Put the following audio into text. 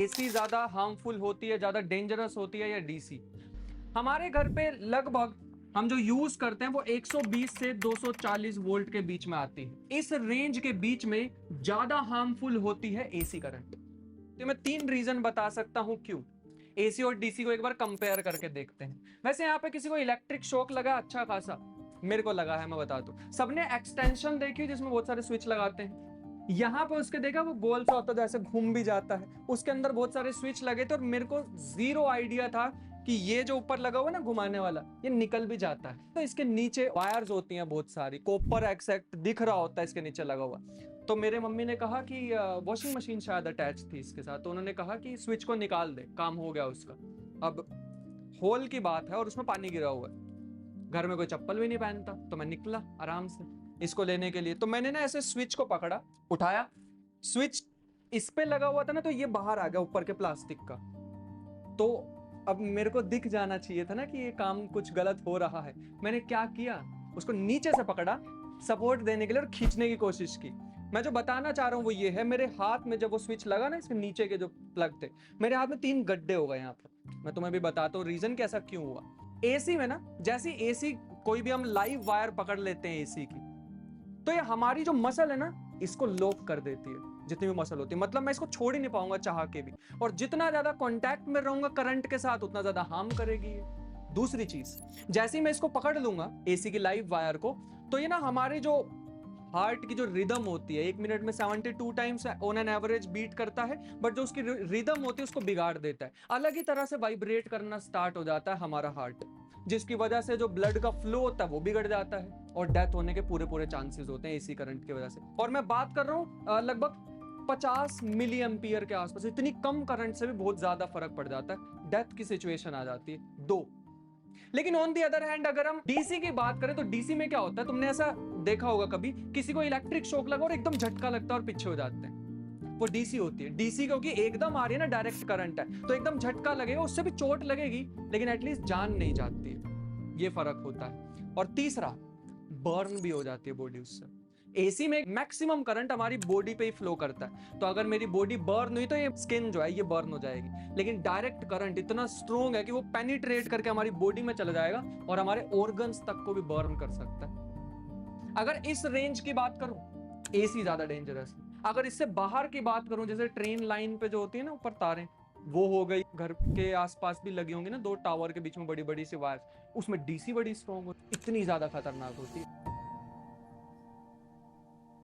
AC ज्यादा harmful होती है, ज्यादा डेंजरस होती है या डीसी? हमारे घर पे लगभग हम जो यूज करते हैं वो 120 से 240 वोल्ट के बीच में आती है। इस रेंज के बीच में ज्यादा हार्मफुल होती है एसी करंट। तो मैं 3 रीजन बता सकता हूं क्यों। एसी और डीसी को एक बार कंपेयर करके देखते हैं। वैसे यहाँ पे किसी को इलेक्ट्रिक शॉक लगा अच्छा खासा? मेरे को लगा है, मैं बता दूं। सबने एक्सटेंशन देखी जिसमें बहुत सारे स्विच लगाते हैं? यहाँ पे उसके देखा वो गोल सा होता है, जैसे घूम भी जाता है, उसके अंदर बहुत सारे स्विच लगे थे और मेरे को जीरो आइडिया था कि ये जो ऊपर लगा हुआ है ना घुमाने वाला, ये निकल भी जाता है। तो इसके नीचे वायर्स होती हैं बहुत सारी, कॉपर एक्सेक्ट दिख रहा होता है इसके नीचे लगा हुआ। तो मेरे मम्मी ने कहा कि वॉशिंग मशीन शायद अटैच थी इसके साथ, तो उन्होंने कहा कि स्विच को निकाल दे, काम हो गया उसका। अब होल की बात है और उसमें पानी गिरा हुआ है, घर में कोई चप्पल भी नहीं पहनता, तो मैं निकला आराम से इसको लेने के लिए। तो मैंने ना ऐसे स्विच को पकड़ा, उठाया, स्विच इस पे लगा हुआ था ना, तो ये बाहर आ गया ऊपर के प्लास्टिक का। तो अब मेरे को दिख जाना चाहिए था ना कि ये काम कुछ गलत हो रहा है। मैंने क्या किया, उसको नीचे से पकड़ा सपोर्ट देने के लिए और खींचने की कोशिश की। मैं जो बताना चाह रहा हूं वो ये है, मेरे हाथ में जब वो स्विच लगा ना, इसके नीचे के जो प्लग थे, मेरे हाथ में 3 गड्ढे हो गए यहाँ पर। मैं तुम्हें भी बताता हूँ रीजन कैसा क्यों हुआ। एसी में ना, जैसे एसी कोई भी हम लाइव वायर पकड़ लेते हैं एसी की, तो ये हमारी जो मसल है ना, इसको लॉक कर देती है। जितनी भी मसल होती है, मतलब मैं इसको छोड़ ही नहीं पाऊंगा चाह के भी। और जितना ज्यादा कांटेक्ट में रहूंगा करंट के साथ, उतना ज्यादा हार्म करेगी ये। दूसरी चीज, जैसे ही मैं इसको पकड़ लूंगा एसी की लाइव वायर को, तो ये ना हमारे जो हार्ट की जो रिदम होती है, 1 मिनट में 72 times on an average beat करता है, बट जो उसकी रिदम होती है उसको बिगाड़ देता है। अलग ही तरह से वाइब्रेट करना स्टार्ट हो जाता है हमारा हार्ट, जिसकी वजह से जो ब्लड का फ्लो होता है वो बिगड़ जाता है और डेथ होने के पूरे पूरे चांसेस होते हैं एसी करंट की वजह से। और मैं बात कर रहा हूँ लगभग 50 मिली एम्पियर के आसपास। इतनी कम करंट से भी बहुत ज्यादा फर्क पड़ जाता है, डेथ की सिचुएशन आ जाती है। दो, लेकिन ऑन दी अदर हैंड अगर हम डीसी की बात करें, तो डीसी में क्या होता है, तुमने ऐसा देखा होगा कभी, किसी को इलेक्ट्रिक शॉक लगा और एकदम झटका लगता है और पीछे हो जाते हैं, वो डीसी होती है। डीसी क्योंकि एकदम आ रही है ना, डायरेक्ट करंट है, तो एकदम झटका लगेगा, उससे भी चोट लगेगी लेकिन एटलीस्ट जान नहीं जाती है। ये फर्क होता है। और तीसरा, बर्न भी हो जाती है बॉडी उससे। एसी में मैक्सिमम करंट हमारी बॉडी पे ही फ्लो करता है, तो अगर मेरी बॉडी बर्न हुई तो ये स्किन जो है ये बर्न हो जाएगी। लेकिन डायरेक्ट करंट इतना स्ट्रॉन्ग है कि वो पेनिट्रेट करके हमारी बॉडी में चला जाएगा और हमारे ऑर्गन्स तक को भी बर्न कर सकता है। अगर इस रेंज की बात करूं, एसी ज्यादा डेंजरस है। अगर इससे बाहर की बात करूं, जैसे ट्रेन लाइन पे जो होती है ना ऊपर तारें, वो हो गई, घर के आसपास भी लगी होंगी ना 2 टावर के बीच में बड़ी बड़ी सी वायर, उसमें डीसी बड़ी स्ट्रॉन्ग होती है, इतनी ज्यादा खतरनाक होती है।